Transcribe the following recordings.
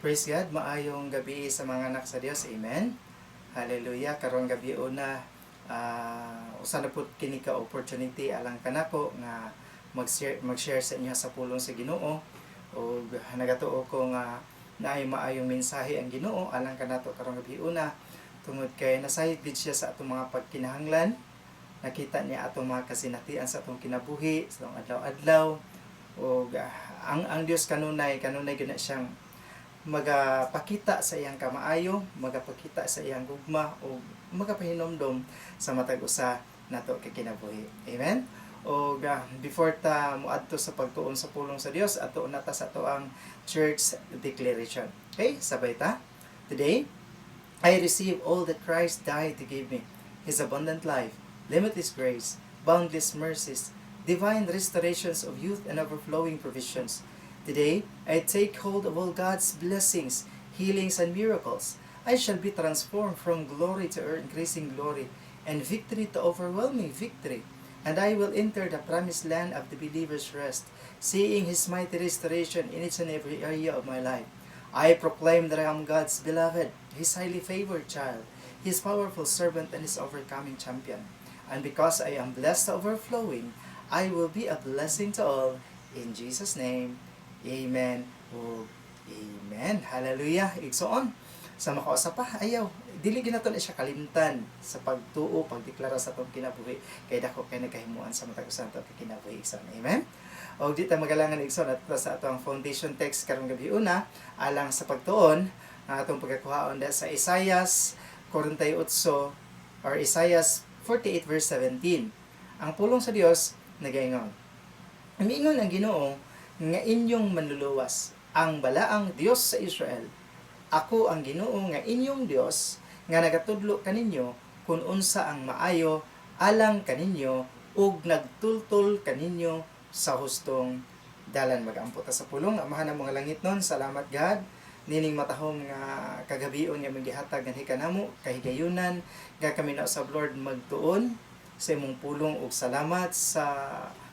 Praise God, maayong gabi sa mga anak sa Dios. Amen. Hallelujah. Karong gabi una usa na pud kini ka opportunity alang kanako nga mag-share sa inyo sa pulong sa Ginoo o nagatuo ko nga naay maayong mensahe ang Ginoo alang kanato karong gabi una tungod kay nasayod gid siya sa atong mga pagkinahanglan. Nakita niya atong mga kasinatian sa atong kinabuhi, sa atong adlaw-adlaw o ang Dios kanunay gid na siyang magapakita sa iyang kamaayo, magapakita sa iyang gugma o magapahinomdom sa matag usa nato kay kinabuhi. Amen. O before ta moadto sa pagtuon sa pulong sa Dios, ato na ta sa ato ang church declaration. Okay, sabay ta. Today, I receive all that Christ died to give me. His abundant life, limitless grace, boundless mercies, divine restorations of youth and overflowing provisions. Today, I take hold of all God's blessings, healings, and miracles. I shall be transformed from glory to increasing glory, and victory to overwhelming victory. And I will enter the promised land of the believer's rest, seeing His mighty restoration in each and every area of my life. I proclaim that I am God's beloved, His highly favored child, His powerful servant, and His overcoming champion. And because I am blessed to overflowing, I will be a blessing to all. In Jesus' name, Amen. O Amen. Hallelujah. Igsoon. Sa makausap pa, ayaw. Dili ginaton siya kalimtan sa pagtuo, pagdeklara sa atong kinabuhi. Kay dako kay nagahimuan sa matag usa nato kay kinabuhi. Igsoon. Amen. O di ta magalangan igsoon at sa atong foundation text karong gabi una alang sa pagtuon ang atong pagkakuhaon sa Isaias 48 or Isaias 48 verse 17. Ang pulong sa Dios nagaingon. Miingon ang Ginoo nga inyong manluluwas ang balaang Dios sa Israel. Ako ang Ginoo nga inyong Dios nga nagatudlo kaninyo kung unsa ang maayo alang kaninyo ug nagtultol kaninyo sa hustong dalan. Magampo ta sa pulong. Amahan ang mga langit nun. Salamat God. Nining matahom nga kagabion nga magihatag nga hikanamo kahigayunan nga kami na sa Lord magtuon sa imong pulong ug salamat sa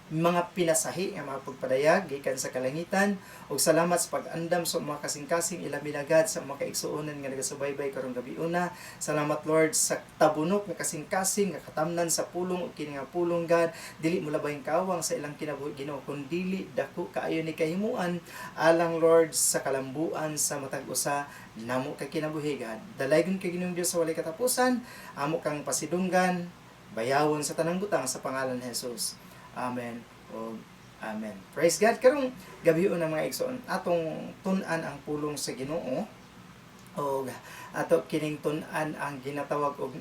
mga pinasahi nga mga pagpadayag gikan sa kalangitan ug salamat sa pag-andam sa mga kasing-kasing ilaminagad sa mga kaigsuonan nga nagasubaybay karong gabi una. Salamat Lord sa tabunok nga kasing-kasing nga katamnan sa pulong ug kini nga pulong God dili mo labayng kawang sa ilang kinabuhi Ginoo kun dili dako kaayo ni kahimuan alang Lord sa kalambuan sa matag usa namo kay kinabuhi God. Dalaygon kay Ginoong Dios sa walay katapusan, amo kang pasidunggan bayawon sa tanang butang sa pangalan ni Jesus. Amen. O Amen. Praise God. Karong gabi una mga igsoon, atong tun-an ang pulong sa Ginoo o ato kining tun-an ang ginatawag og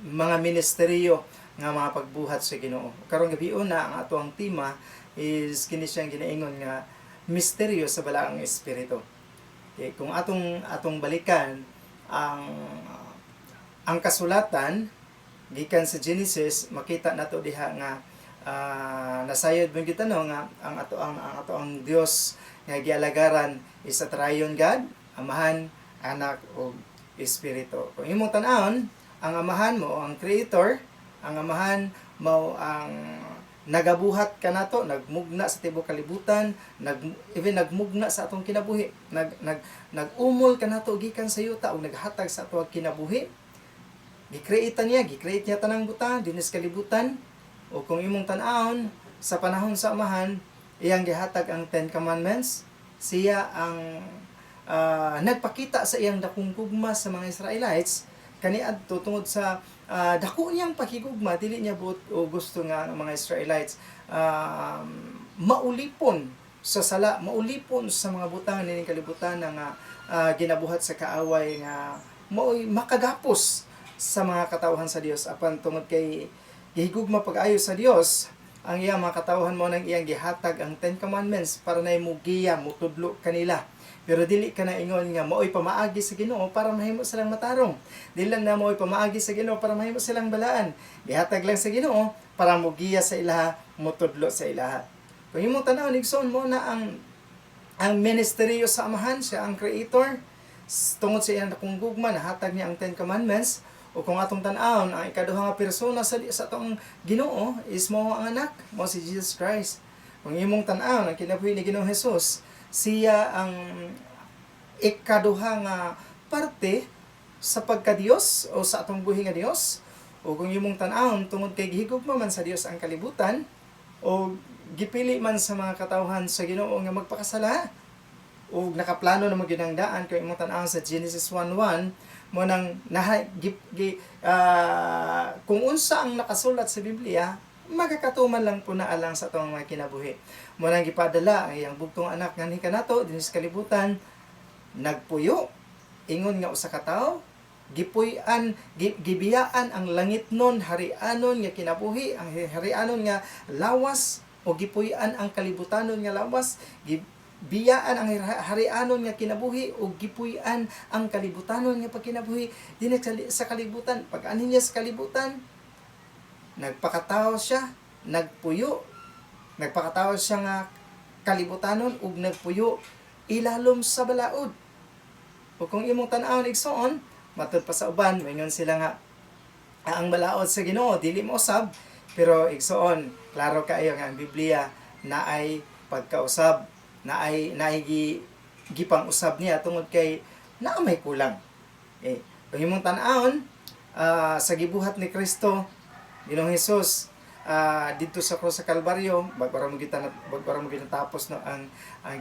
mga ministeryo nga mga pagbuhat sa Ginoo. Karong gabi una ang ato ang tema is kini siyang ginaingon nga misteryo sa balaang espiritu. Okay, kung atong balikan ang kasulatan gikan sa Genesis, makita nato diha nga nasayod mo kita no nga ang ato ang Dios nga gialagaran is a triune God, Amahan, Anak ug Espiritu. Kung imong tan-awon, ang Amahan mo ang creator, ang Amahan mao ang nagabuhat kanato, nagmugna sa tibuok kalibutan, nagmugna sa atong kinabuhi, nagumol kanato gikan sa yuta ug naghatag sa atong kinabuhi. Gi-create niya tanang butang dinis kalibutan. O kung imong tan-awon sa panahon sa Amahan, iyang gihatag ang 10 Commandments. Siya ang nagpakita sa iyang dakong gugma sa mga Israelites kaniadto tungod sa dako niyang pakigugma, dili niya buot o gusto nga ang mga Israelites maulipon sa sala, maulipon sa mga butang nining kalibutan nga ginabuhat sa kaaway nga mao'y makagapos sa mga katawhan sa Dios apan tungod kay gihigugma pag-ayo sa Dios ang iyang mga katawhan mo nang iyang gihatag ang 10 Commandments para na mugiya mutudlo kanila. Pero dili ka na ingon nga mao'y pamaagi sa Ginoo para mahimo silang matarong. Dili lang na mao'y pamaagi sa Ginoo para mahimo silang balaan. Gihatag lang sa Ginoo para mugiya sa ilaha, mutudlo sa ilaha. Kung imong tanaw igsoon mo na ang ministeryo sa Amahan, siya ang creator. Tungod sa iyang dakong gugma nahatag niya ang 10 Commandments. O kung atong tan-awon ang ikaduha nga persona sa atong Ginoo is mao ang anak, mao si Jesus Christ. Kung imong tan-awon ang kinabuhi ni Ginoong Hesus, siya ang ikaduha nga parte sa pagka-Dios o sa atong buhi nga Dios. O kung imong tan-awon tungod kay gihigugma man sa Dios ang kalibutan o gipili man sa mga katawhan sa Ginoo nga magpakasala o nakaplano na maginangdaan kay imong tan-awon sa Genesis 1:1 mo nang kung unsa ang nakasulat sa Biblia magakatuman lang po na alang sa atong mga kinabuhi. Mo nang gipadala ang iyang bugtong anak nganhi kanato dinhi sa kalibutan, nagpuyo ingon nga usa ka tawo, gibiyaan ang langit nun, harianon nga kinabuhi, ang harianon nga lawas, o gipuy-an ang kalibutanon nga lawas, biyaan ang harianon nga kinabuhi, o gipuy-an ang kalibutanon nga pagkinabuhi. Dinhi sa kalibutan, pag-anin niya sa kalibutan, nagpakatao siya, nagpuyo, nagpakatao siya nga kalibutanon, ug nagpuyo ilalom sa balaod. O kung imong tan-awon igsoon, matud pa sa uban, maingon sila nga ang balaod sa Ginoo dili mo usab, pero igsoon klaro kaayo nga ang Biblia naay pagkausab, naay gipang-usab niya tungod kay naa may kulang. Kung imong tan-awon sa gibuhat ni Kristo, Ginoong Hesus, dito sa krus sa Kalbaryo, bagbara mo ginatapos no ang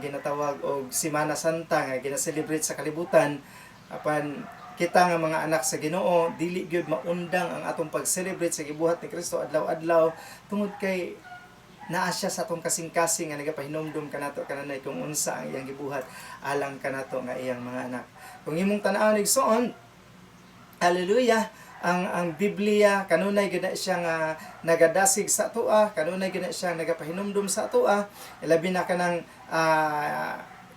ginatawag og Semana Santa nga gina-celebrate sa kalibutan, apan kita nga mga anak sa Ginoo dili gyud maundang ang atong pag-celebrate sa gibuhat ni Kristo adlaw-adlaw tungod kay naa siya sa atong kasing-kasing nga nagapahinumdum kanato kananay kung unsa ang iyang gibuhat alang kanato nga iyang mga anak. Kung imong tan-awon igsoon, hallelujah, ang Biblia kanunay gina siya nga nagadasig sa atoa, kanunay gina siya nagapahinumdum sa atoa, ilabi na kanang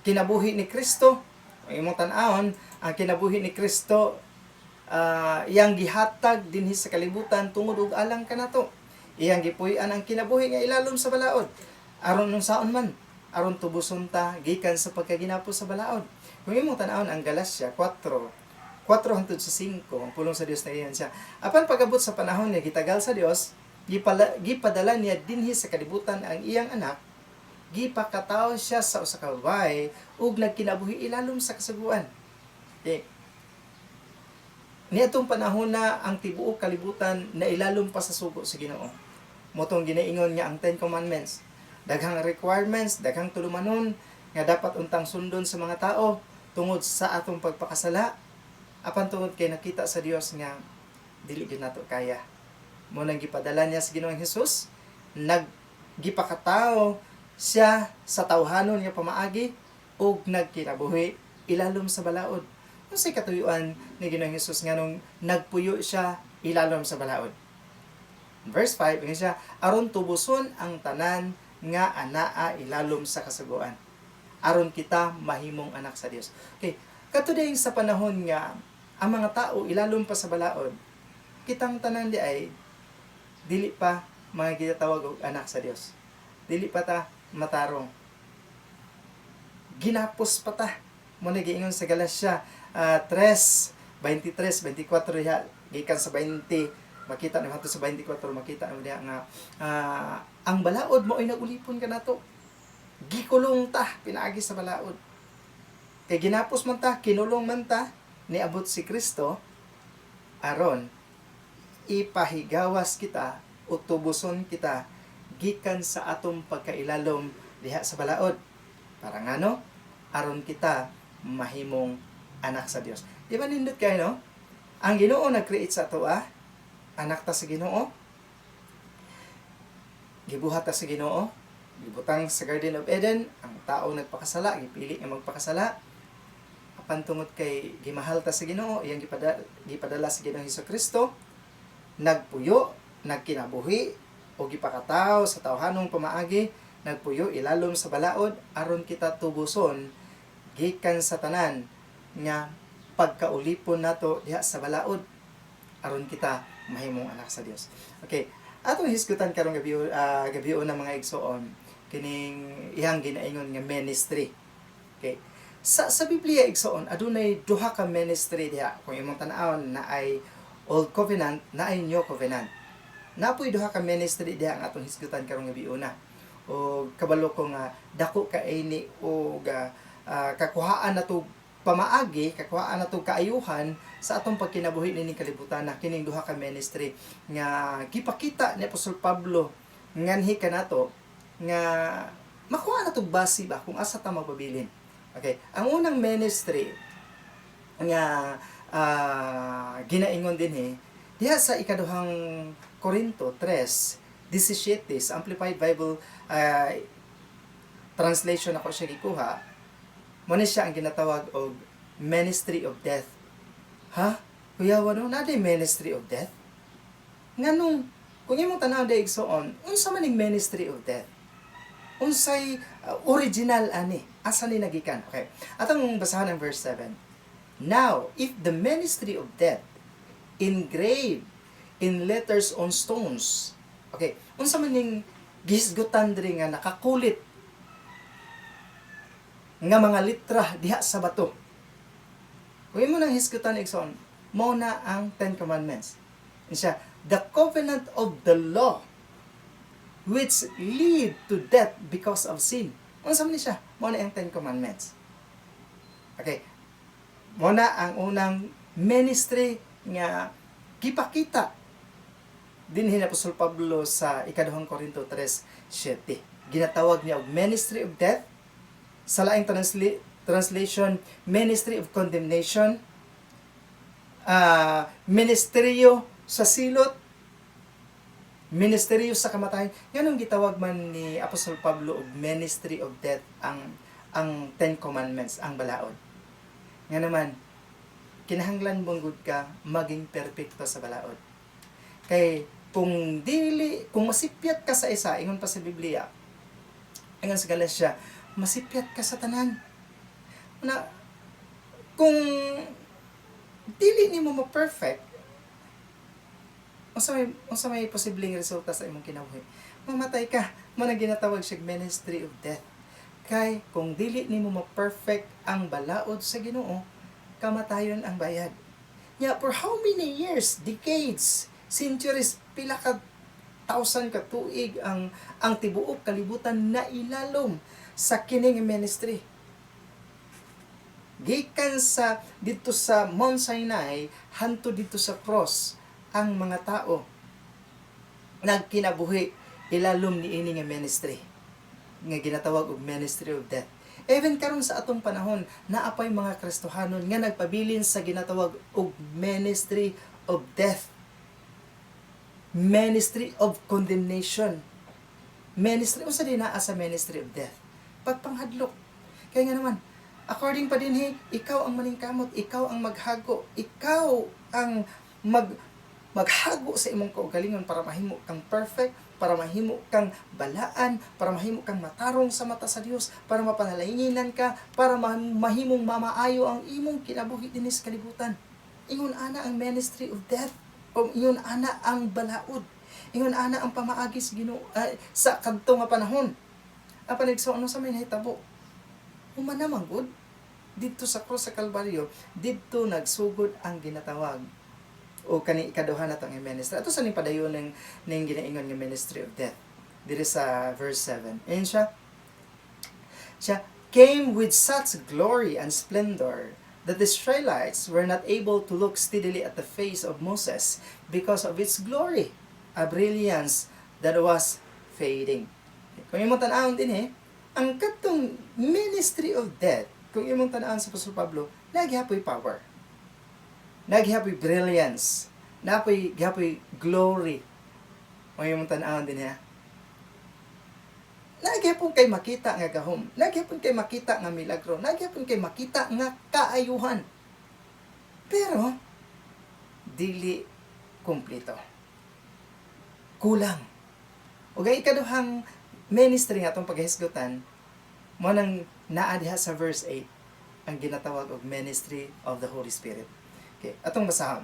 kinabuhi ni Kristo. Ang imong tan-awon, ang kinabuhi ni Kristo iyang gihatag dinhi sa kalibutan tungod og alang kanato. Iyang gipuy-an ang kinabuhi nga ilalom sa balaod. Aron nung saon man, aron tubuson ta gikan sa pagkaginapos sa balaod. Kung imong tan-awon ang Galacia 4 hangtod sa 5, ang pulong sa Dios na iyan siya. Apan pag-abot sa panahon niya gitagal sa Dios, gipadala niya dinhi sa kalibutan ang iyang anak, gipakatawo siya sa usa ka babaye ug nagkinabuhi ilalom sa kasuguan. Niadtong panahon na ang tibuok kalibutan na ilalom pa sa sugo sa Ginoo. Motong ginaingon nga ang 10 Commandments. Daghang requirements, daghang tulumanon nga dapat untang sundon sa mga tao tungod sa atong pagpakasala. Apan tungod kay nakita sa Dios nga dili gyud nato kaya, mo nang gipadala niya sa Ginoong Hesus, gipakatawo siya sa tawhanon nga pamaagi ug nagkinabuhi ilalom sa balaod. Unsay katuyuan ni Ginoong Hesus nganong nagpuyo siya ilalom sa balaod? Verse 5 ingon siya, aron tubuson ang tanan nga anaa ilalom sa kasugoan, aron kita mahimong anak sa Dios. Okay, katuday sa panahon nga ang mga tao ilalom pa sa balaod, kitang tanan di ay dili pa mga ginatawag og anak sa Dios. Dili pa ta matarong. Ginapos pa ta. Mo na giingon sa Galacia 3:23-24 diha, gikan sa 20 makita na sa 24 makita na diha nga ang balaod mo ay nagulipon kanato. Gikulong ta pinaagi sa balaod. Kay ginapos man ta, kinulong man ta, niabot si Kristo aron ipahigawas kita o tubuson kita gikan sa atong pagkailalom diha sa balaod. Para ngano? Aron kita mahimong anak sa Dios. Di ba nindot kayo, no? Ang Ginoo nag-create sa ato, anak ta sa Ginoo. Gibuhat ta sa Ginoo. Gibutang sa Garden of Eden, ang tao nagpakasala, gipili nga magpakasala. Apan tungod kay gimahal ta sa Ginoo, iyang gipadala sa Ginoong Hesukristo, nagpuyo, nagkinabuhi, o gipakataw sa tawhanong pamaagi, nagpuyo ilalom sa balaod aron kita tubuson gikan sa tanan nga pagkaulipon nato diha sa balaod aron kita mahimong anak sa Dios. Okay, atong hisgutan karong gabi na mga igsoon kining iyang ginaingon nga ministry. Okay, sa Biblia igsoon adunay duha ka ministry diha. Kung imong tan-awon na ay Old Covenant, na ay New Covenant. Napoy duha ka ministry diha ang atong hisgutan karong gabi na. O kabalo ko nga dako kaini o kakuhaan nato pamaagi kakuhaan nato kaayuhan sa atong pagkinabuhi nining kalibutan na kining duha ka ministry nga gipakita ni Apostol Pablo nganhi kanato nga makuha nato base ba kung asa ta magpabilin. Okay, ang unang ministry nga ginaingon din diha sa ikaduhang Korinto 3:17 sa Amplified Bible translation ako siya gikuha. Mo siya ang ginatawag og ministry of death. Ha? Kuya wano na day ministry of death? Nganong kung imong tanaw day igsoon, unsa man ning ministry of death? Unsay original ani? Asa ni nagikan? Okay. Atong basahan ang verse 7. Now, if the ministry of death engraved in letters on stones. Okay. Unsa man ning gisgutan diri nga nakakulit nga mga litra diha sa bato. Kung imo nang hisgutan igsoon, mao na ang 10 Commandments. Insya, the covenant of the law which lead to death because of sin. Unsa man ni siya? Mao na ang 10 Commandments. Okay. Mao na ang unang ministry nga gipakita din ni Apostol Pablo sa ikaduhang Korinto 3:7. Ginatawag niya og ministry of death. Sa laing translation, ministry of condemnation, ministeryo sa silot, ministeryo sa kamatayan. Yan ang gitawag man ni Apostol Pablo og ministry of death, ang 10 Commandments, ang balaod. Nga naman, kinahanglan bunggod ka maging perpekto sa balaod. Kay kung masipyat ka sa isa, ingon pa sa Biblia, ingon sa Galatia, masipyat ka sa tanan. Na kung dili nimo mo perfect, unsa may posibleng resulta sa imong kinabuhi? Mamatay ka. Mo na ginatawag siya ministry of death. Kay kung dili nimo mo perfect ang balaod sa Ginoo, kamatayon ang bayad. Yeah, for how many years, decades, centuries, pila ka thousand ka tuig ang tibuok kalibutan na ilalom sa kining ministry. Gikan sa dito sa Mount Sinai hanto dito sa cross ang mga tao nagkinabuhi ilalom ni ini nga ministry nga ginatawag og ministry of death. Even karon sa atong panahon naapay mga Kristohanon nga nagpabilin sa ginatawag og ministry of death, ministry of condemnation, ministry unsa din naa sa ministry of death, pagpanghadlok. Kaya nga naman, according pa din ikaw ang maningkamot, ikaw ang maghago, ikaw ang maghago sa imong kaugalingon para mahimo kang perfect, para mahimo kang balaan, para mahimo kang matarong sa mata sa Dios, para mapanalanginan ka, para mahimong mamaayo ang imong kinabuhi dinis kalibutan. Ingon ana ang ministry of death, o ingon ana ang balaod, ingon ana ang pamaagi sa Ginoo sa kadto nga panahon. Apan nagsuon sa may nahitabo. Humana man gud dito sa cross sa Kalbaryo, dito nagsugod ang ginatawag o kani ikaduha na tong ministry. Ato sa ning padayon ning ginaingon nga ministry of death. Diri sa verse 7. And siya came with such glory and splendor that the Israelites were not able to look steadily at the face of Moses because of its glory, a brilliance that was fading. Kung imong tan-awon din ang katong ministry of death, kung imong tan-awon sa Apostol Pablo, naghapoy power, naghapoy brilliance, naghapoy glory. Kung imong tan-awon din nagyapon kay makita nga gahom, nagyapon kay makita nga milagro, nagyapon kay makita nga kaayuhan. Pero dili kumpleto. Kulang. Ug ang ikaduhang ministry nga atong paghisgutan mo nang naa diha sa verse 8 ang ginatawag og ministry of the Holy Spirit. Okay, atong basahon.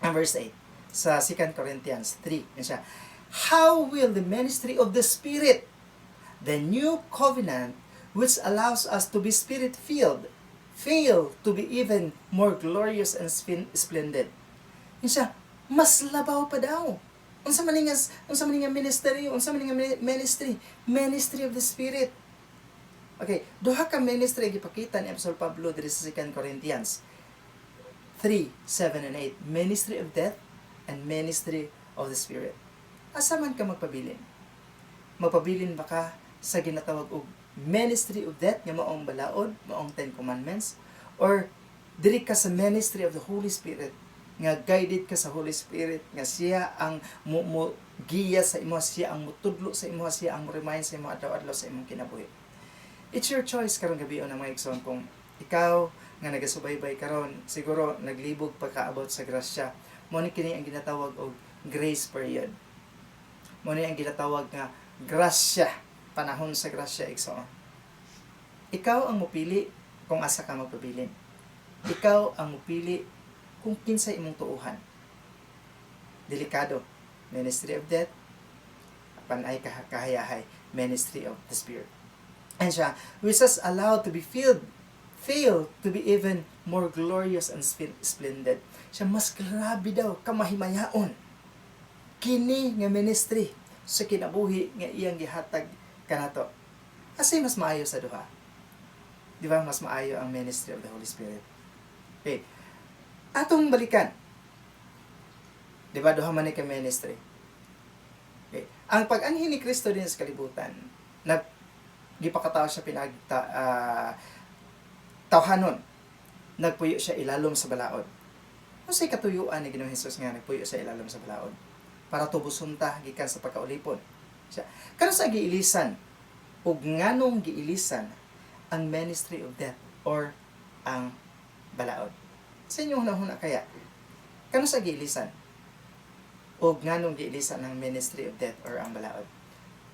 Ang verse 8 sa 2 Corinthians 3. Siya, how will the ministry of the Spirit, the new covenant which allows us to be spirit-filled, fail to be even more glorious and splendid? Siya, mas labaw pa daw. Unsa man nga ministry, ministry of the Spirit. Okay, duha ka ministry ang gipakita ni Apostol Pablo diri sa 2 Corinthians 3:7 and 8. Ministry of death and ministry of the Spirit. Asa man ka magpabilin? Magpabilin ba ka sa ginatawag og ministry of death nga maong balaod, maong 10 commandments, or diri ka sa ministry of the Holy Spirit nga guided ka sa Holy Spirit, nga siya ang giya sa imo, siya ang mutudlo sa imo, siya ang remind sa imo adlaw-adlaw sa imong kinabuhi. It's your choice karong gabi na mga igsoon. Kung ikaw nga nagasubaybay karon, siguro naglibog pagkaabot sa grasya, mo ni kini ang ginatawag og grace period. Mo ni ang ginatawag nga grasya, panahon sa grasya igsoon. Ikaw ang mupili kung asa ka magpabilin. Ikaw ang mupili kung kinsay imong tuuhan. Delikado, ministry of death, panay kahayahay, ministry of the Spirit. And siya, which is allowed to be filled to be even more glorious and splendid. Siya, mas grabe daw, kamahimayaon. Kini nga ministry sa kinabuhi nga iyang gihatag kanato. Kasi mas maayo sa duha. Di ba? Mas maayo ang ministry of the Holy Spirit. Okay. Atong balikan. Di ba? Duha man ka ministry. Okay. Ang pag-anhi ni Kristo din sa kalibutan, gipakatao siya tawhanon. Nagpuyo siya ilalom sa balaod. Ano sa'y katuyuan ni Ginoong Hesus nga nagpuyo sa ilalom sa balaod? Para tubuson ta gikan sa pagkaulipon. Siya. Kano sa giilisan, ug nganong giilisan ang ministry of death or ang balaod? Sa inyo hunahuna kaya, kano sa giilisan? Ug nganong giilisan ang ministry of death or ang balaod?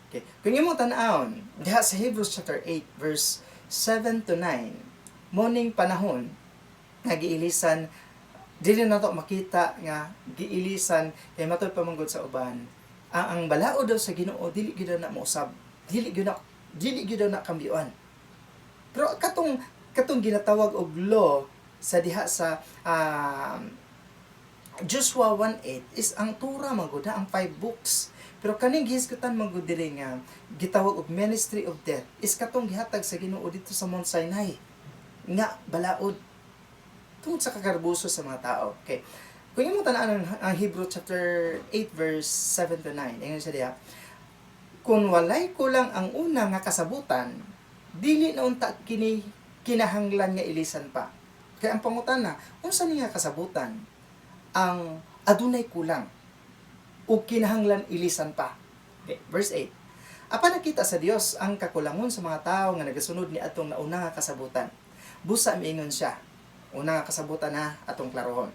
Okay. Kung imong tan-awon, diha sa Hebrews chapter 8 verse 7 to 9, morning panahon nga giilisan, dili na to makita nga giilisan kay matod pamanggod sa uban. Ang balaod daw sa Ginoo dili gyud na mausab, dili gyud na kambiuan. Pero katong ginatawag og law sa diha sa Joshua 1:8 is ang Torah magud ang 5 books. Pero kaning gihisgutan magud diri nga gitawag og ministry of death is katong gihatag sa Ginoo dito sa Mount Sinai nga balaod tungod sa kagarbuso sa mga tao. Okay. Kung imong tan-anon ang Hebrew chapter 8 verse 7 to 9, ingon siya diha, kung walay kulang ang una nga kasabutan, dili na unta kini kinahanglan nga ilisan pa. Kaya ang pangutana, unsa ni nga kasabutan ang adunay kulang o kinahanglan ilisan pa? Okay, verse 8. Apan nakita sa Dios ang kakulangon sa mga tao nga nagasunod ni atong nauna nga kasabutan. Busa miingon siya, una nga kasabutan na atong klarohon.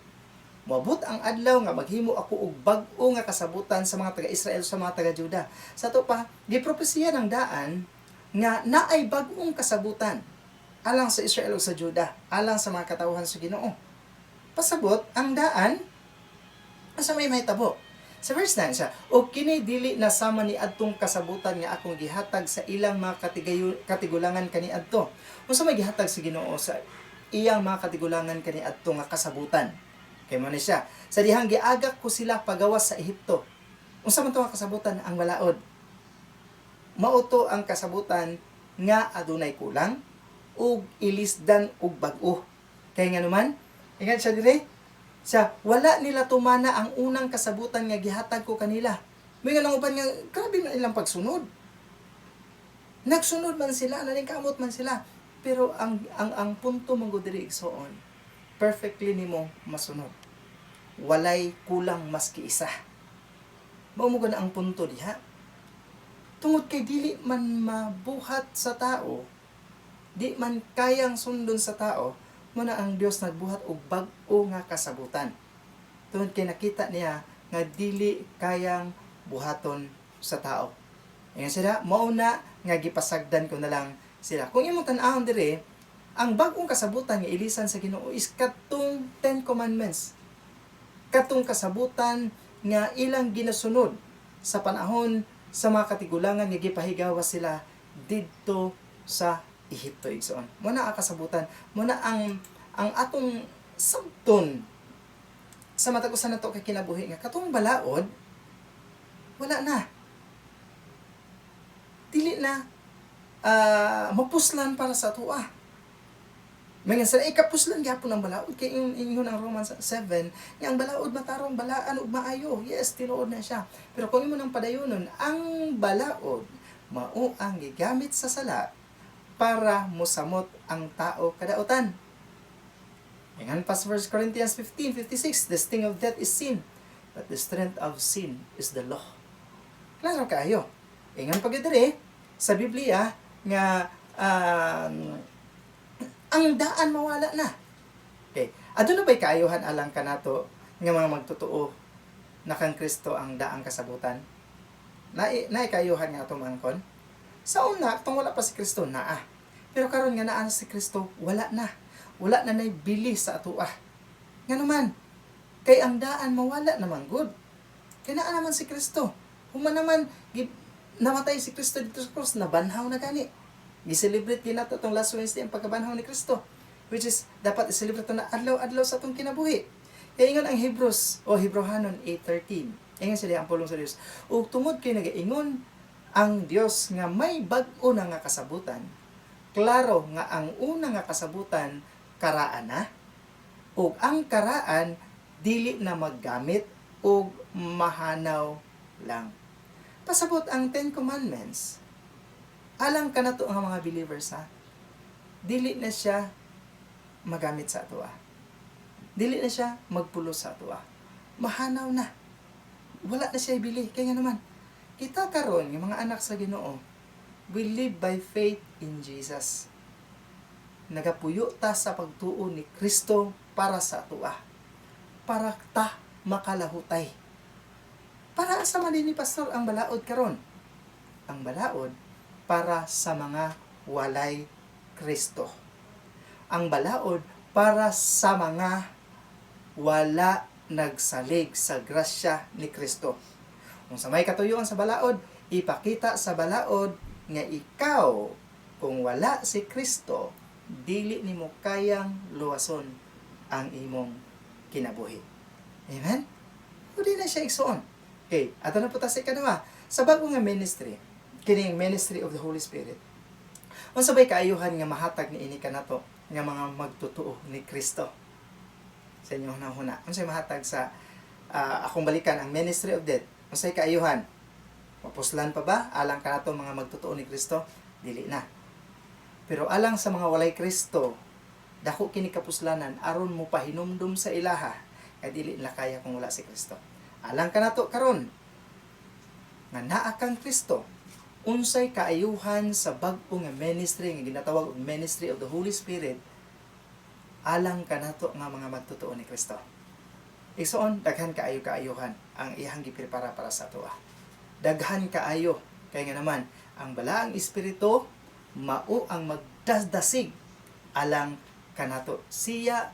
Moabot ang adlaw nga maghimo ako og bag-o nga kasabutan sa mga taga-Israel sa mga taga-Juda. Sa to pa, gipropesiya ng daan nga naay bag-ong kasabutan alang sa Israel o sa Juda, alang sa mga katawhan sa Ginoo. Pasabot ang daan asa may mahitabo. Sa verse 9 siya, o kini dili nasama ni adtong kasabutan nga akong gihatag sa ilang mga katigulangan kaniadto. Unsa may gihatag sa Ginoo sa iyang mga katigulangan kaniadto nga kasabutan? Kay mo ni siya, sa dihang giagak ko sila pagawas sa Ehipto. Unsa man to nga kasabutan? Ang balaod. Mauto ang kasabutan nga adunay kulang ug ilisdan ug bag-o. Kay nga naman, ingat siya dire, siya, wala nila tumana ang unang kasabutan nga gihatag ko kanila. May nga uban nga, grabe na ilang pagsunod. Nagsunod man sila, nalingkamot man sila. Pero ang punto mong diri igsoon, perfectly nimo masunod. Walay kulang maski isa. Mao mo na ang punto diha. Tungod kay dili man mabuhat sa tao, di man kayang sundon sa tao, muna ang Dios nagbuhat og bag-o nga kasabutan. Tungod kay nakita niya nga dili kayang buhaton sa tao. Ngayon sila, mauna nga gipasagdan ko na lang sila. Kung imong tan-awon dire, ang bag-ong kasabutan nga ilisan sa Ginoo is katong 10 commandments. Katong kasabutan nga ilang ginasunod sa panahon sa mga katigulangan nga gipahigawas sila didto sa Ehipto igsoon. Muna ang kasabutan, muna ang atong sabton sa matag-usan nato kay kinabuhi nga katong balaod wala na. Dili na mapuslan para sa atoa. Mga sa ikapuslan gyapon ang balaod kay ingon ang Romans 7, nga ang balaod matarong balaan ug maayo. Yes, tinuod na siya. Pero kung imo nang padayonon, ang balaod mao ang gigamit sa sala para mosamot ang tao kadaotan. Ingan pa sa 1 Corinthians 15:56, the sting of death is sin, but the strength of sin is the law. Klaro kayo. Ingan pa gid diri sa Biblia nga ang daan mawala na. Okay. Aduna ba'y kaayuhan alang kanato nga mga magtotoo na kang Kristo ang daang kasabutan? Naay kaayuhan nga ato mangkon? Sa una, tong wala pa si Kristo naa. Pero karon nga naa si Kristo, wala na. Wala na naibili sa atoa. Nga naman, kay ang daan mawala naman good. Kaya naa naman si Kristo. Human naman, namatay si Kristo dito sa cross, nabanhaw na gani. I-celebrate din nato itong last Wednesday ang pagkabanhaw ni Kristo, which is dapat i-celebrate ito na adlaw-adlaw sa itong kinabuhi. Kaya ingon ang Hebrews o Hebrehanon 8:13. Ingon sila ang pulong sa Dios. Ug tungod kay nagaingon ang Dios nga may bag-o na nga kasabutan. Klaro nga ang una nga kasabutan karaan na. Ug ang karaan dili na maggamit ug mahanaw lang. Pasabot ang 10 Commandments. Alang ka na to ang mga believers ha. Dili na siya magamit sa atoa. Dili na siya magpulos sa atoa. Mahanaw na. Wala na siya ibili. Kaya nga naman, kita karon yung mga anak sa Ginoo, we live by faith in Jesus. Nagapuyo ta sa pagtuo ni Kristo para sa atoa. Para ta makalahutay. Para sa man ni pastor ang balaod karon. Ang balaod para sa mga walay Kristo. Ang balaod para sa mga wala nagsalig sa grasya ni Kristo. Kung sa may katuyoan sa balaod, ipakita sa balaod nga ikaw, kung wala si Kristo, dili nimo kayang luwason ang imong kinabuhi. Amen? Hindi na siya igsuon. Okay, ato na po ta sa ikaduha. Sa bagong nga ministry, kining ministry of the Holy Spirit. Unsa bay kaayuhan nga mahatag ni ini kanato nga mga magtotoo ni Kristo? Sa inyo hunahuna. Unsay mahatag sa akong balikan ang ministry of death? Unsay kaayuhan? Mapuslan pa ba alang kanato mga magtotoo ni Kristo? Dili na. Pero alang sa mga walay Kristo, dako kini kapuslanan aron mo pahinumdum sa ilaha kay dili na kaya kung wala si Kristo. Alang kanato karon nga naa kang Kristo, unsay kaayuhan sa bag-o nga ministry nga ginatawag og ministry of the Holy Spirit alang kanato nga mga magtotoo ni Kristo. Igsoon, daghan kaayo-kaayuhan ang iyang giprepara para sa atoa. Daghan kaayo kay nga naman ang balaang espiritu mao ang magdasdasig alang kanato. Siya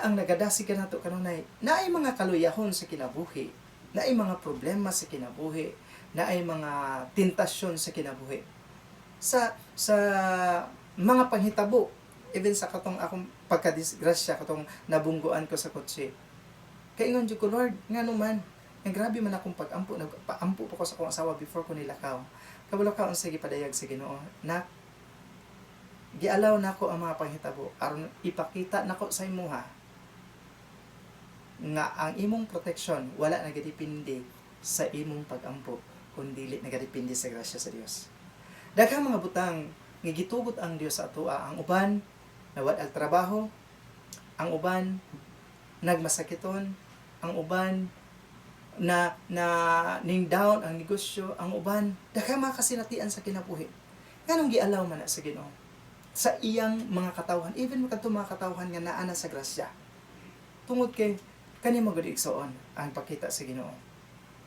ang nagadasig kanato kanunay. Naay mga kaluyahon sa kinabuhi, naay mga problema sa kinabuhi, na ay mga tentasyon sa kinabuhi. Sa mga panghitabo, even sa katong akong pagkadisgrasya, katong nabungguan ko sa kotse. Kaingon jud ko, Lord, nga naman, grabe man akong pag-ampo, nagpaampo po ko sa akong asawa before ko nilakaw. Kabalo ka unsay gipadayag sa Ginoo, na gialaw nako ang mga panghitabo aron ipakita nako sa imuha nga ang imong protection wala nagadepende sa imong pag-ampo kundi nagadepende sa grasya sa Dios. Daghang mga butang nga gitugot ang Dios sa atoa. Ang uban nawad ang trabaho, ang uban nagmasakiton, ang uban na ning down ang negosyo, ang uban daghang mga kasinatian sa kinabuhi. Nganong gialaw man na sa Ginoo sa iyang mga katawhan, even makadto mga katawhan nga naa na sa grasya. Tungod kay kani magud igsoon ang pakita sa Ginoo.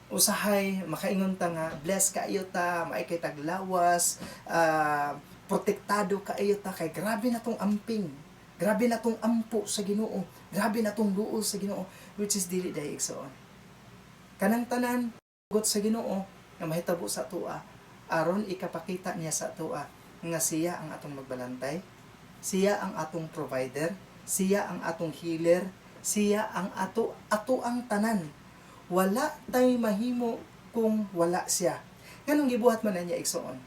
Usahay makaingon ta nga bless kaayo ta, maay kay taglawas, protektado kaayo ta kay grabe na tong amping, grabe na tong ampo sa Ginoo, grabe na tong duol sa Ginoo, which is dili dahi igsoon. Kanang tanan got sa Ginoo nga mahitabo sa atoa aron ikapakita niya sa atoa nga siya ang atong magbalantay, siya ang atong provider, siya ang atong healer, siya ang ato ang tanan. Wala tay mahimo kung wala siya. Nganong gibuhat man niya igsoon?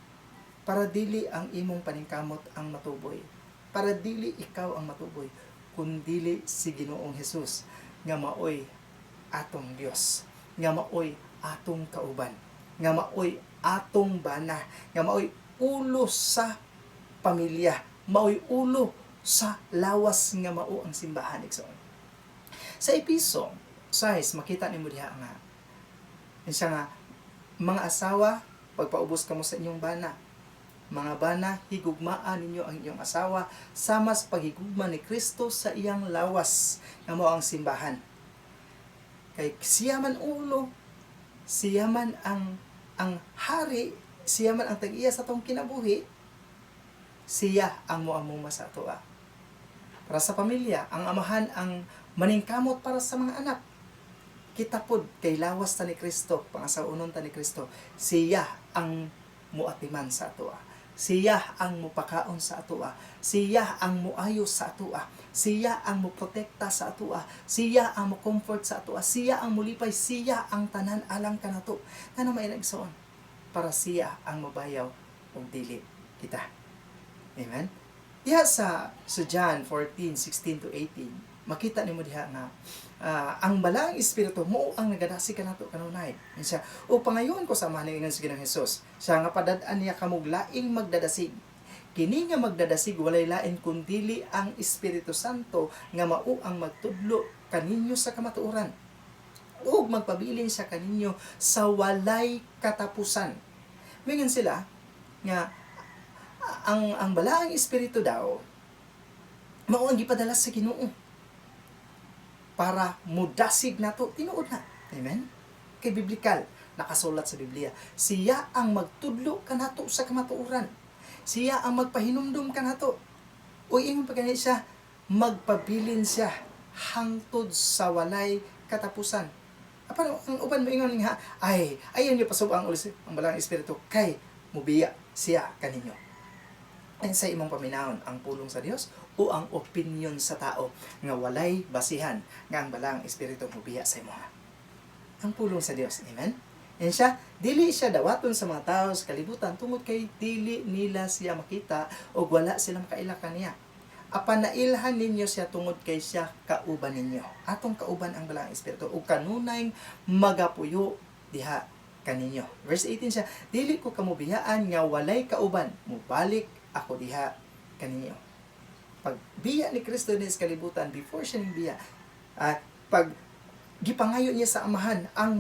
para dili ang imong paningkamot ang matuboy, para dili ikaw ang matuboy, kundili si Ginoong Hesus nga maoy atong Dios, nga maoy atong kauban, nga maoy atong bana, nga maoy ulo sa pamilya, maoy ulo sa lawas nga mao ang simbahan igsoon. Sa Episo 6 makita nimo diha nga siya nga mga asawa pagpaubos kamo sa inyong bana. Mga bana, higugmaan ninyo ang inyong asawa sama sa paghigugma ni Kristo sa iyang lawas nga mao ang simbahan. Kay siya man ulo, siya man ang hari, siya man ang tag-iya sa tong kinabuhi, siya ang moamuma sa atoa. Para sa pamilya, ang amahan ang maningkamot para sa mga anak. Kita pod kay lawas ta ni Kristo, pangasaunon ta ni Kristo, siya ang muatiman sa atoa. Siya ang mupakaon sa atoa. Siya ang muayos sa atoa. Siya ang muprotekta sa atoa. Siya ang mukomfort sa atoa. Siya ang mulipay. Siya ang tanan alang kanato. Ano may nagsoon? Para siya ang mabayaw o dili kita. Amen? Diha sa John 14:16 to 18, makita nimo diha nga ang balaang espiritu mo ang nagadasi kanato kanunay. Siya, o pangayon ko sa maningan sa Ginoong Hesus. Siya nga padad-an niya kamog laing magdadasig. Kini nga magdadasig walay lain kundili ang Espiritu Santo nga mao ang magtudlo kaninyo sa kamatuoran. Ug magpabilin siya kaninyo sa walay katapusan. Mingon sila nga ang balaang espiritu daw mao ang gipadala sa Ginoo para mudasig nato tinuod na. Amen? Kay biblikal nakasulat sa Biblia, siya ang magtudlo kanato sa kamatuoran. Siya ang magpahinumdum kanato. O ingon pa ganit siya, magpabilin siya hangtod sa walay katapusan. Apan ang uban moingon nga, ayon niyo pasub ang balang espiritu kay mubiya siya kaninyo. Ang sa imong paminahon ang pulong sa Dios o ang opinion sa tao nga walay basihan nga ang balang espiritu mubiya sa imo. Ang pulong sa Dios. Amen? And siya, dili siya dawaton sa mga tao sa kalibutan tungod kay dili nila siya makita o wala sila makaila kaniya. Apan nailhan ninyo siya tungod kay siya kauban ninyo. Atong kauban ang balang espiritu o kanunay magapuyo diha kaninyo. Verse 18 siya, dili ko kamubiyaan nga walay kauban, mubalik ako diha kaninyo. Pag biya ni Kristo ni sa kalibutan, before siya ning biya, pag gipangayo niya sa amahan ang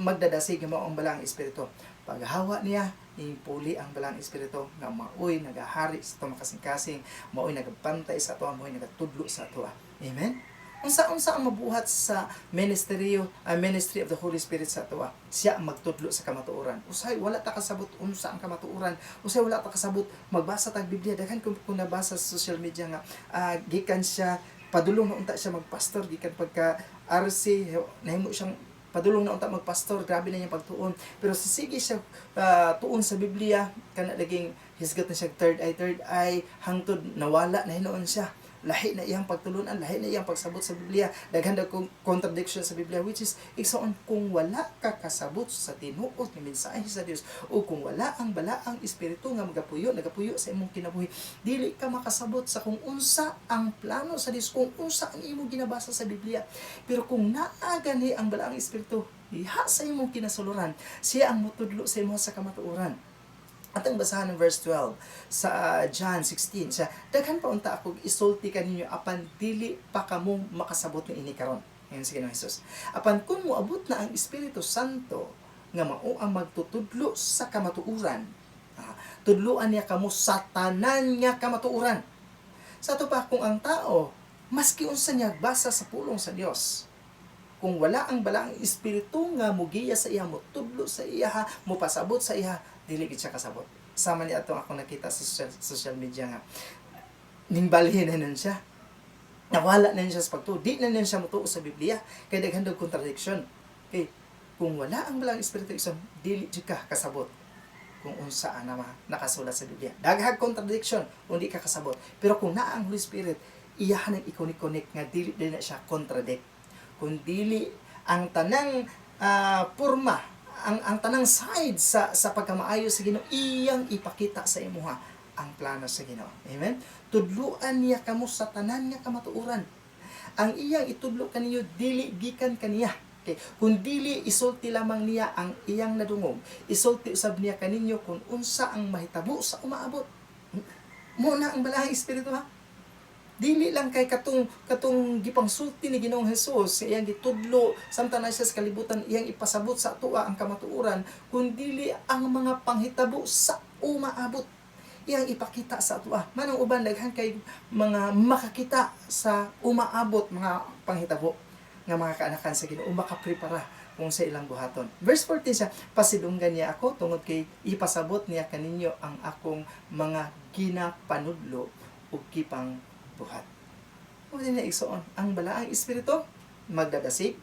magdadasig mo ang balang espiritu. Paghawa niya, ipuli ang balang espiritu nga maoy nagahari sa itong makasing-kasing, maoy nagabantay sa atoa, maoy nagatudlo sa atoa. Amen? Unsa ang mabuhat sa ministry of the Holy Spirit sa atoa? Siya ang magtudlo sa kamatuoran. Usay wala ta kasabot unsa ang kamatuoran. Usay wala ta kasabot magbasa tag Biblia. Daghan kung nabasa sa social media nga gikan siya padulong na unta siya magpastor, gikan pagka RC nahimo siyang padulong na unta magpastor, grabe na niyang pagtuon. Pero sige siya tuon sa Biblia, kana laging hisgat na siya third eye hangtod nawala na hinuon siya. Lahi na iyang pagtulunan, lahi na iyang pagsabot sa Biblia. Daghan daw kong contradiction sa Biblia, which is igsoon kung wala ka kasabot sa tinuod nga mensahe sa Dios o kung wala ang balaang espiritu nga nagapuyo sa imong kinabuhi, dili ka makasabot sa kung unsa ang plano sa Dios, kung unsa ang imong ginabasa sa Biblia. Pero kung naa gani ang balaang espiritu diha sa imong kinasuluran, siya ang mutudlo sa imo sa kamatuoran. Atong basahan ng verse 12 sa John 16 siya, daghan pa unta ako isulti kaninyo apan dili pa kamo makasabot ni ini karon. Ngayon si Ginoong Hesus. Apan kung moabot na ang Espiritu Santo nga mao ang magtutudlo sa kamatuoran, tudloan niya kamo sa tanan nga kamatuoran. Sa ato pa kung ang tao maski unsa niya basa sa pulong sa Dios, kung wala ang balaang espiritu nga mugiya sa iya, mutudlo sa iya, mupasabot sa iya, dili gid siya kasabot. Sama ni ato ako nakita sa social media nga nimbalhin na nun siya. Nawala na siya sa pagtuo. Di na siya mutuo sa Biblia. Kaya daghan daw contradiction. Okay, kung wala ang balang espiritu isom, dili jud ka kasabot kung unsa ang nakasulat sa Biblia. Daghang contradiction kung di ka kasabot. Pero kung naa ang Holy Spirit, iyahan ang ikonik-konik nga dili na siya contradict. Kung dili ang tanang porma ang tanang side sa pagkamaayo sa Ginoo iyang ipakita sa imuha ang plano sa Ginoo. Amen. Tudluan niya kamo sa tanan nga kamatuoran. Ang iyang itudlo kaniyo dili gikan kaniya. Okay. Kung dili isulti lamang niya ang iyang nadungog, isulti usab niya kaninyo kung unsa ang mahitabo sa umaabot. Mo na ang balahang espiritu ha. Dili lang kay katong gipangsulti ni Ginoong Hesus iyang gitudlo samtang na siya sa kalibutan iyang ipasabot sa atoa ang kamatuoran, kundi ang mga panghitabo sa umaabot iyang ipakita sa atoa. Manang uban daghan kay mga makakita sa umaabot mga panghitabo nga mga kaanakan sa Ginoo makaprepara kung sa ilang buhaton. Verse 14 siya, pasidunggan niya ako tungod kay ipasabot niya kaninyo ang akong mga ginapanudlo ug kipang buhat. Kung din na igsoon, ang balaang espiritu magdadasig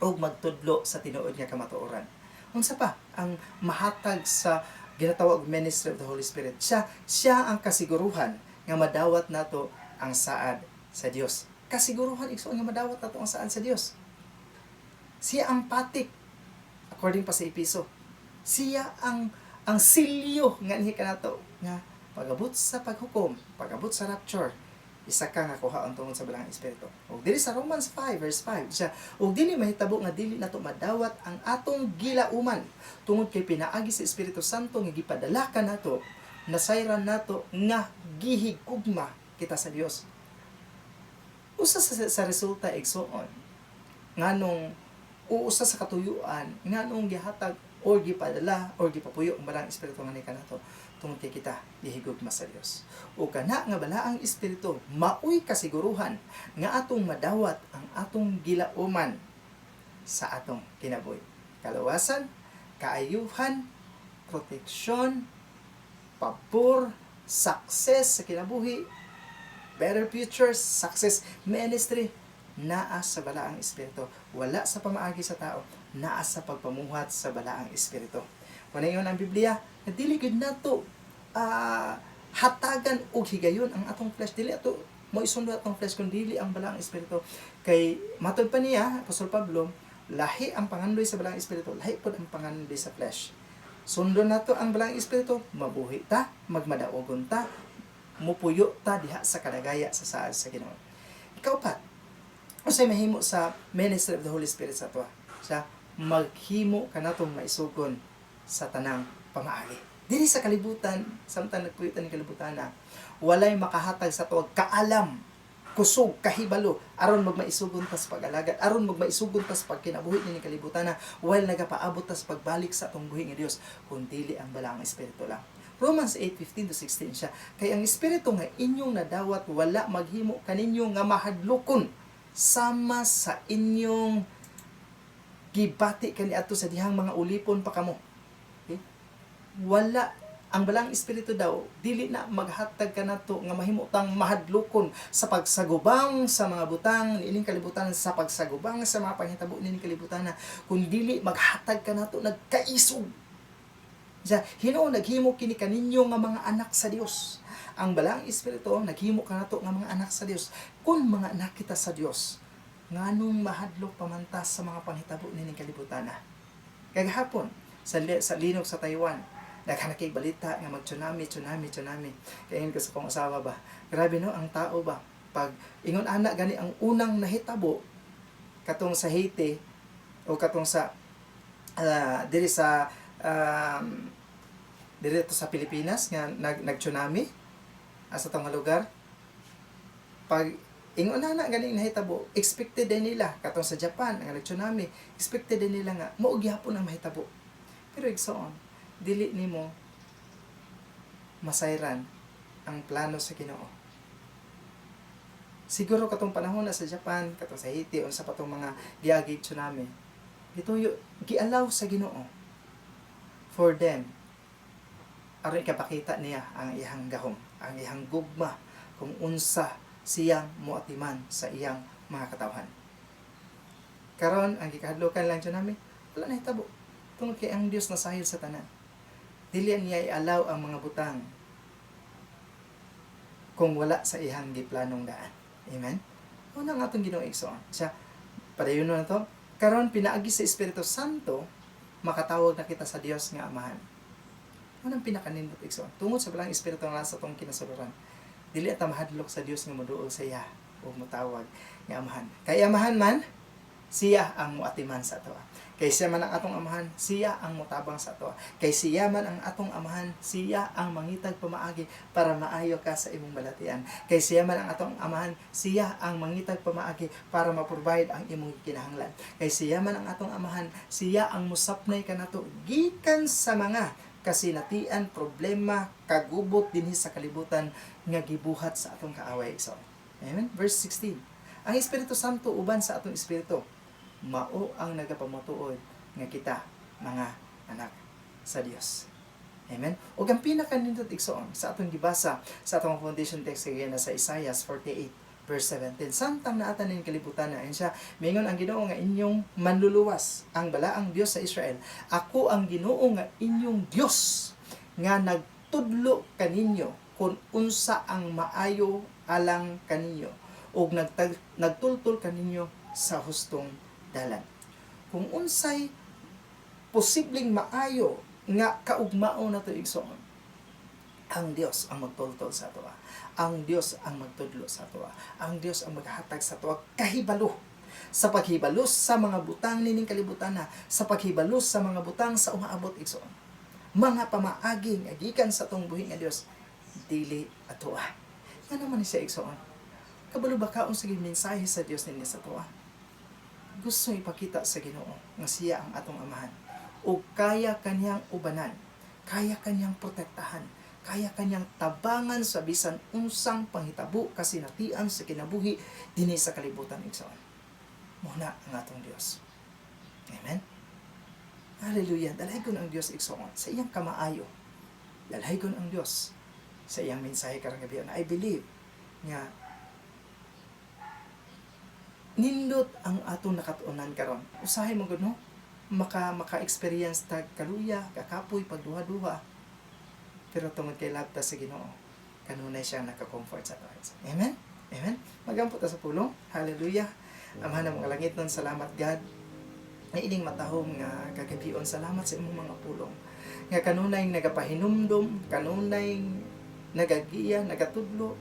o magtudlo sa tinuod nga kamatuoran. Unsa pa ang mahatag sa ginatawag ministry of the Holy Spirit? Siya ang kasiguruhan nga madawat nato ang saad sa Dios. Kasiguruhan igsoon nga madawat nato ang saad sa Dios. Siya ang patik according pa sa Episo. Siya ang silyo nga nihi kanato nga pag-abot sa paghukom, pag-abot sa rapture, isa ka nga kuhaon tungod sa balaang espiritu. Ug dili sa Romans 5 verse 5 siya, ug dili mahitabo nga dili nato madawat ang atong gilauman tungod kay pinaagi sa Espiritu Santo nga gipadala kanato, nasayran nato nga gihigugma kita sa Dios. Usa sa resulta igsoon nganong usa sa katuyuan nganong gihatag or gipadala or gipapuyo ang balaang espiritu nga ni kanato tungod kay kita gihigugma sa Dios. O kana nga balaang espiritu maoy kasiguruhan nga atong madawat ang atong gilauman sa atong kinabuhi. Kaluwasan, kaayuhan, proteksyon, pabor, success sa kinabuhi, better future, success ministry, naa sa balaang espiritu. Wala sa pamaagi sa tao, naa sa pagpamuhat sa balaang espiritu. Kung ngayon ang Biblia, na dili gid nato hatagan og higayon ang atong flesh, dili ato mo isundo atong flesh kun dili ang balaang espiritu. Kay matud pa niya Apostol Pablo, lahi ang pangandoy sa balaang espiritu, lahi pod ang pangandoy sa flesh. Sundo nato ang balaang espiritu, mabuhi ta, magmadaogon ta, mupuyo ta diha sa kadagaya sa saad sa Ginoo. Ikaw pa, usay mahimo sa ministry of the Holy Spirit sa ato. Sa maghimo kanatong maisugon sa tanang pamaagi. Dili sa kalibutan, samtang nagpuyitan ni kalibutan na, walay makahatag sa tuwag kaalam, kusog, kahibalo, aron magmaisugon tas pag-alagad, aron magmaisugon tas pagkinabuhi ni kalibutan na, while nagapaabot tas pagbalik sa atong buhi nga Dios, kung dili ang balaang espiritu lang. Romans 8:15-16 siya, kay ang espiritu nga inyong nadawat, wala maghimo kaninyo nga mahadlokon, sama sa inyong gibati kaniadto sa dihang mga ulipon pa kamo. Okay? Wala ang balang espiritu daw dili na maghatag kanato nga mahimutang mahadlokon sa pagsagubang sa mga butang niining kalibutan, sa pagsagubang sa mga panghitabo niining kalibutan na kun dili maghatag kanato nagkaisog. Ja, Hinuon naghimo kini kaninyo nga mga anak sa Dios. Ang balang espiritu naghimo kanato nga mga anak sa Dios. Kun mga anak kita sa Dios, nganong mahadlok pamantas sa mga panghitabo nining kalibutan na. Kagahapon sa linog sa Taiwan, daghan kay balita nga mag-tsunami. Kaya ko sa kong asawa ba, grabe no ang tao ba, pag ingon ana gani ang unang nahitabo katong sa Haiti o katong sa diri sa dito sa Pilipinas nga nag-tsunami sa tong lugar, pag ingon na ganing nahitabo, expected din nila katong sa Japan ang nag-tsunami, expected din nila nga mao gyapon ang mahitabo. Pero igsoon, dili nimo masayran ang plano sa Ginoo. Siguro katong panahon na sa Japan, katong sa Haiti, unsa pa tong mga giagi tsunami, gituyo gialaw sa Ginoo for them aron ikapakita niya ang iyang gahom, ang iyang gugma kung unsa siyang muatiman sa iyang mga katawhan. Karon ang gikahadlokan lang tsunami, wala na hitabo. Tungod kay ang Dios nasahil sa tanan. Dili niya i-allow ang mga butang kung wala sa ihang giplanong daan. Amen? Una nga itong Ginoo igsoon. Siya, padayon na to. Karon pinaagi sa Espiritu Santo makatawag na kita sa Dios nga amahan. Anong pinakanindot igsoon? Tungod sa balang espiritu nga sa tong kinasuluran. Dili ta mahadlok sa Dios nga moduol sa iya o motawag nga amahan. Kay amahan man siya ang muatiman sa ato. Kay siya man ang atong amahan, siya ang mutabang sa ato. Kay siya man ang atong amahan, siya ang mangitag pamaagi para maayo ka sa imong balatian. Kay siya man ang atong amahan, siya ang mangitag pamaagi para ma-provide ang imong kinahanglan. Kay siya man ang atong amahan, siya ang musapnay kanato gikan sa mga kasinatian, problema, kagubot dinhi sa kalibutan nga gibuhat sa atong kaaway. So, amen. Verse 16. Ang Espiritu Santo uban sa atong espiritu mao ang nagapamutuod nga kita mga anak sa Dios. Amen. Ug ang pinakanindot igsoon sa atong gibasa sa atong foundation text kay na sa Isaiah 48 verse 17. Samtang naatan ning kalibutan na siya, mingon ang Ginoo nga inyong manluluwas ang balaang Dios sa Israel. Ako ang Ginoo nga inyong Dios nga nagtudlo kaninyo kung unsa ang maayo alang kaninyo ug nagtultol kaninyo sa hustong dalan. Kung unsay posibleng maayo nga kaugmao na to igsoon, ang Dios ang magtultol sa ato. Ang Dios ang magtudlo sa ato. Ang Dios ang maghatag sa ato kahibalo sa paghibalos sa mga butang nining kalibutan na, sa paghibalos sa mga butang sa umaabot igsoon. Mga pamaagi nga gikan sa atong buhi nga Dios dili ato. Ano man siya igsoon? Kabalo ba kaon sa mensahe sa Dios ninyo sa ato? Gusto ipakita sa Ginoo nga siya ang atong amahan o kaya kanyang ubanan, kaya kanyang protektahan, kaya kanyang tabangan sa bisan unsang panghitabo kasinatian sa kinabuhi dinhi sa kalibutan igsoon. Muna ang atong Dios. Amen. Hallelujah. Dalaygon ang Dios igsoon sa iyang kamaayo. Dalaygon ang Dios sa iyang mensahe karong gabi. I believe nga nindot ang atong nakatuunan karon. Usahay mo gud no? Maka-experience tag kaluya, kakapoy pagduha-duha. Pero tungod kay labta sa Ginoo, kanunay siya naka-comfort sa ato. Amen. Amen. Magampo ta sa pulong. Hallelujah. Amahan ng mga langit nun, salamat God. Nga ining matahom nga kagabion, salamat sa imong mga pulong. Nga kanunay nagapahinumdum, kanunay nagagiya, nagatudlo.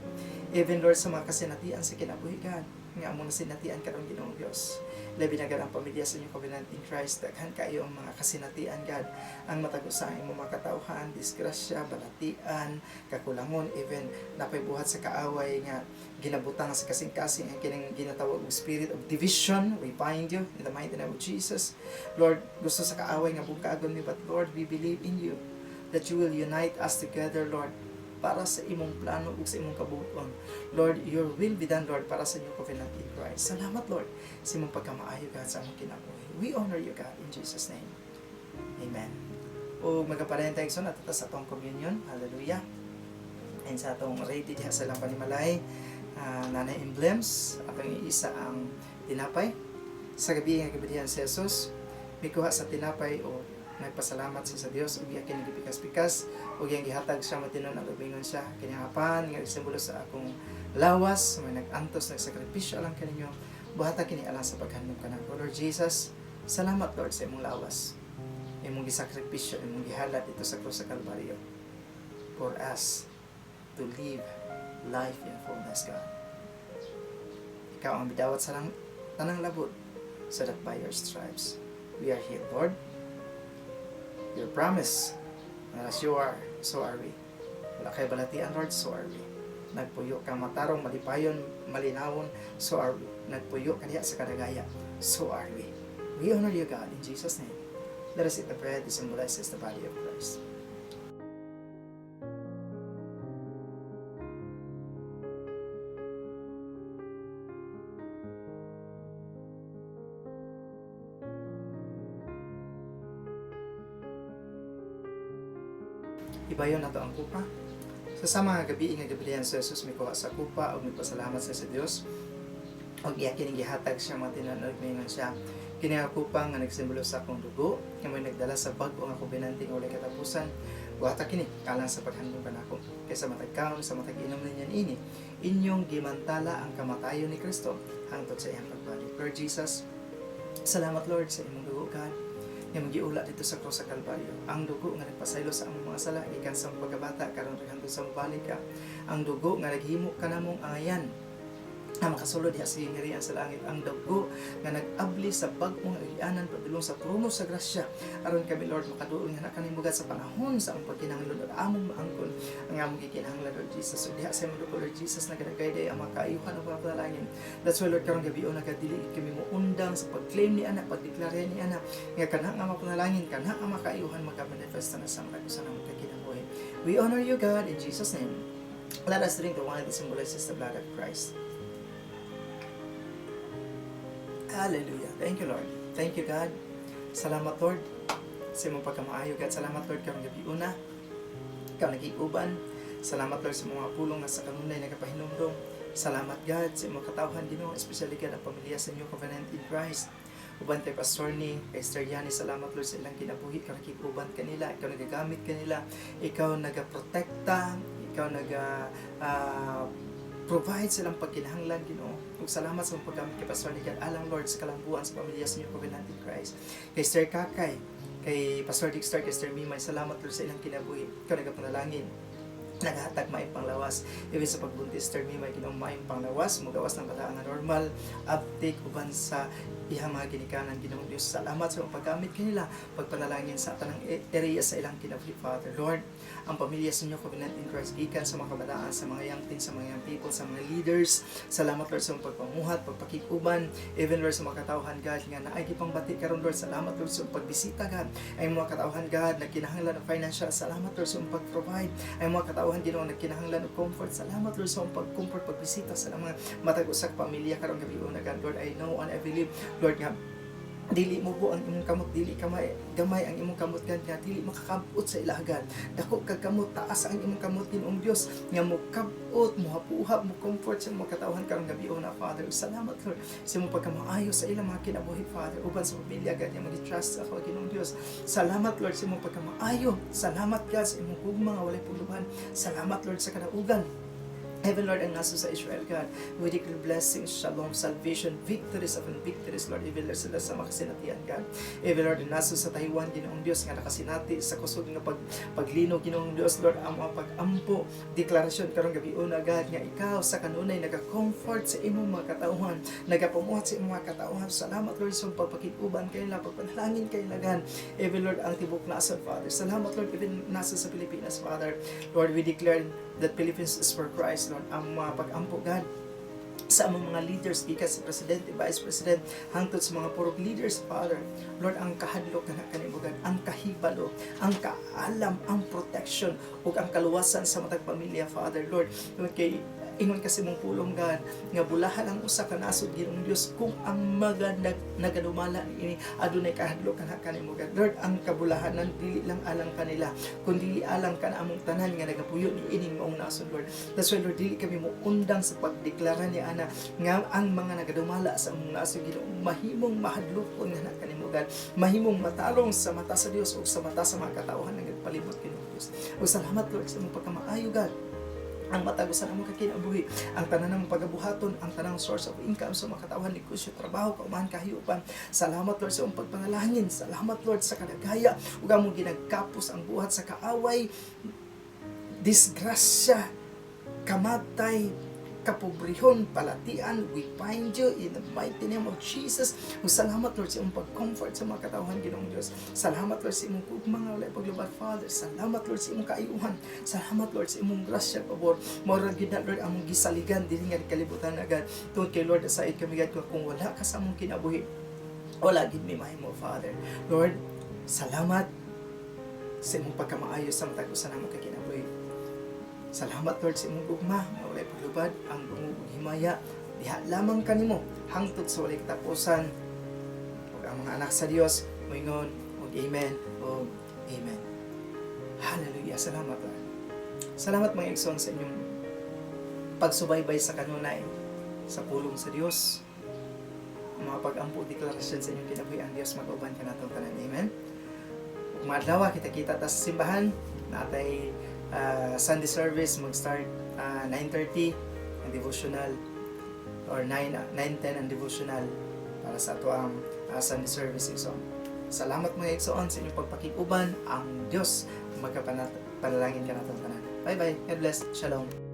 Even Lord sa mga kasinatian sa kinabuhi God. Nga mo na sinatian karong Ginoong Dios. Labi na God ang pamilya sa inyong covenant in Christ. Daghan kayo ang mga kasinatian God. Ang matagusahin mo mga katauhan, disgrasya, balatian, kakulangon, even napaybuhat sa kaaway nga ginabutang sa kasing-kasing ang kinang ginatawag og spirit of division. We bind you in the mighty name of Jesus. Lord, gusto sa kaaway nga bungkagon mi, but Lord, we believe in you that you will unite us together, Lord, para sa imong plano ug sa imong kabuton. Lord, your will be done, Lord, para sa inyong covenant in Christ. Salamat, Lord, sa imong pagkamaayo, God, sa among kinabuhi. We honor you, God, in Jesus' name. Amen. O magapalayan tayo sa natata sa atong communion. Hallelujah. And sa atong ready diha sa lang panimalay, nanay emblems, atong iisa ang tinapay. Sa gabi nga gabi si Jesus, may kuha sa tinapay o nagpasalamat siya sa Dios ug yakin gipikas-pikas ug yang gihatag siya matinon ang lubingon siya kanyang apan nga simbolo sa akong lawas may nag-antos nagsakripisyo alang kaninyo buhata kini alang sa paghandom kanako. Lord Jesus, salamat Lord sa imong lawas, imong gisakripisyo, imong gihalad dito sa krus sa Kalbaryo for us to live life in fullness, God. Ikaw ang bidawat sa tanang labot so that by your stripes we are healed, Lord. Your promise, as you are, so are we. Wala kay balatian, Lord, so are we. Nagpuyo kang matarong, malipayon, malinawon, so are we. Nagpuyo kaniya sa kadagaya, so are we. We honor you, God, in Jesus' name. Let us eat the bread. This symbolizes the body of Christ. Ibayon nato ang kupa. Sa mga gabi nga gabilihan sa Jesus may kuha sa kupa ug nagpasalamat sa Dios. Og iya kining gihatag siya matinan-og mingon siya. Kini nga kupa nga nagsimbolo sa akong dugo nga may nagdala sa bag-o nga kubinanting walay katapusan. Buhata kini kalang sa paghandom kanako. Kaysa matag kaon sa matag inom ninyo ini, inyong gimantala ang kamatayon ni Kristo hangtod sa iyang pagbalik. Lord Jesus, salamat Lord sa imong dugo, God. nga magiula dito sa cross sa Kalbaryo. Ang dugo nga nagpasaylo sa among mga sala gikan sa pagkabata karon hangtod sa mabalik ka. Ang dugo nga naghimo kanamong angayan ang makasulod diha sa hingirian sa langit. Ang dugo nga nag-abli sa bag-ong agianan padulong sa trono sa grasya aron kami Lord makaduol nga nakanimugat sa panahon sa among pagkinahanglan Lord among maangkon ang among gikinahanglan Lord Jesus. So diha sa imong dugo Lord Jesus nagadagayday ang makaayuhan ug panalangin. That's why Lord karong gabi nagadili kami mo undang sa pag-claim ni ana, pagdeklara ni ana nga kanang ang panalangin, kanang ang makaayuhan magamanifest na sa mga sa among kinabuhi. We honor you God in Jesus name. Let us drink the wine that symbolizes the blood of Christ. Hallelujah. Thank you, Lord. Thank you, God. Salamat, Lord, sa imong pagkamaayo, God. Salamat, Lord, karong gabi una. Ikaw nag-iuban. Salamat, Lord, sa mga pulong na sa kanunay nagapahinumdum. Salamat, God, sa imong katawhan Ginoo, especially God ang pamilya sa inyo covenant in Christ. Uban kay Pastor ni Esther Yani, salamat Lord sa ilang kinabuhi, ikaw nag-iuban kanila, ikaw nagagamit kanila, ikaw nagaprotekta, ikaw provide silang pagkinahanglan Ginoo. Ug salamat sa paggamit kay Pastor ni God alang Lord sa kalambuan sa pamilya sa inyo covenant in Christ. Kay Sister Kakay, kay Pastor Dexter, kay Sister Mimay, salamat Lord sa ilang kinabuhi, ikaw nagapanalangin, naghatag maayong panglawas even sa pagbuntis Sister Mimay Ginoo maayong panglawas mugawas ng bata nga normal uptake uban sa ihang mga ginikanan Ginoong Dios. Salamat sa paggamit kanila pagpanalangin sa tanang area sa ilang kinabuhi Father. Lord, ang pamilya sa inyo covenant in Christ gikan sa mga kabataan, sa mga young teens, sa mga young people, sa mga leaders. Salamat Lord sa pagpamuhat, pagpakikuban, even Lord sa mga katawhan God nga naay gipang bati karon Lord. Salamat Lord sa pagbisita God ay mga katawhan God na kinahanglan ng financial. Salamat Lord sa pag-provide ay mga katawhan Ginoo na kinahanglan og comfort. Salamat Lord sa pag-comfort, pagbisita sa mga matag usa ka pamilya karong gabi una God. Lord, I know and I believe Lord nga dili mo po ang imong kamot, dili gamay ang imong kamot God nga dili makakabot sa ilagan. Dako kag kamot, taas ang imong kamot Ginoong Dios nga mo kabot, mo hapuhab, mo comfort sa mga katawhan karong gabi na Father. Salamat Lord sa imong pagkamaayo sa ilang mga kinabuhi Father uban sa pamilya God nga magi-trust ako Ginoong Dios. Salamat Lord sa imong pagkamaayo. Salamat God sa imong gugma nga walay puluban. Salamat Lord sa kadaugan. Heaven, Lord, ang naso sa Israel, God. We declare blessings, shalom, salvation, victories upon victories, Lord. Even Lord, sila sa makasinatian, God. Even Lord, ang naso sa Taiwan, Ginoong Diyos, nga nakasinati sa kusog nga paglino, Ginoong Diyos, Lord, ang mga pag-ampo, deklarasyon, karong gabi una, God, nga ikaw sa kanunay, nag-comfort sa imong mga katauhan, nagapamuhat sa imong mga katauhan. Salamat, Lord, sa pagpakikuban kayo na, pagpanalangin kayo lagan. Even Lord, ang tibok nasan, Father. Salamat, Lord, even nasa sa Pilipinas, Father. Lord, we declare that Philippines is for Christ, Lord. Ang mga pag-ampo, God, sa among mga leaders, gikan sa Presidente, Vice President, hangtod sa mga purok leaders, Father. Lord, ang kahadlok na kanibugan, ang kahibalo, ang kaalam, ang protection, ug ang kaluwasan sa matag pamilya, Father. Lord, kay ingon kasi mong pulong God nga bulahan ang usa ka nasod Ginoong Dios kung ang mga nagadumala ini adunay kahadlok kana kanimo God. Lord, ang kabulahanan dili lang alang kanila kundi alang kana among tanan nga nagapuyo ni ining maong nasod Lord. That's why Lord, dili kami mo undang sa pagdeklara ni ana nga ang mga nagadumala sa among nasod Ginoo mahimong mahadlokon nga kanimo God, mahimong matarong sa mata sa Dios ug sa mata sa mga katawhan nga nagpalibot Ginoong Dios. Ug salamat Lord sa imong pagkamaayo God, ang matagusan ang mga kinabuhi, ang tanan ng pagabuhaton, ang tanang source of income sa mga katawhan, negosyo, trabaho, kaumahan, kahiyupan. Salamat Lord sa iyong pagpanalangin. Salamat Lord sa kadagaya. Ug among ginagkapos ang buhat sa kaaway, disgrasya, kamatay, kapobrehon, palatian. We find you in the mighty name of Jesus. Salamat Lord sa iyong pag-comfort sa mga katawhan Ginoong Diyos. Salamat Lord sa iyong mga walay paglubad Father. Salamat Lord sa iyong kaayuhan. Salamat Lord sa iyong grasya, pabor. Mora gid na Lord among gisaligan dili nga kalibutan agad. Tungod kay Lord aside kami gad kung wala ka sa among kinabuhi, wala gid mi mahimo Father. Lord, salamat sa imong pagkamaayo sa matag usa namong kinabuhi. Salamat Lord sa imong gugma, walay paglubad, ang bungog himaya, diha lamang kanimo hangtod sa walay katapusan. Ug ang mga anak sa Dios moingon og amen o amen. Hallelujah. Salamat Lord. Salamat mga igsoon sa inyong pagsubaybay sa kanunay sa pulong sa Dios. Ang mga pag-ampo deklarasyon sa inyong kinabuhi, ang Dios mag-uban ka natong tanan. Amen. Ug maadlaw kita-kita ta sa simbahan natay Sunday service mag-start 9:30 ang devotional or 9:10 ang devotional para sa ato ang Sunday service. So Salamat mga igsoon sa inyong pagpakiguban. Ang Dios magkapanalangin ka natin tanan. Bye bye. God bless. Shalom.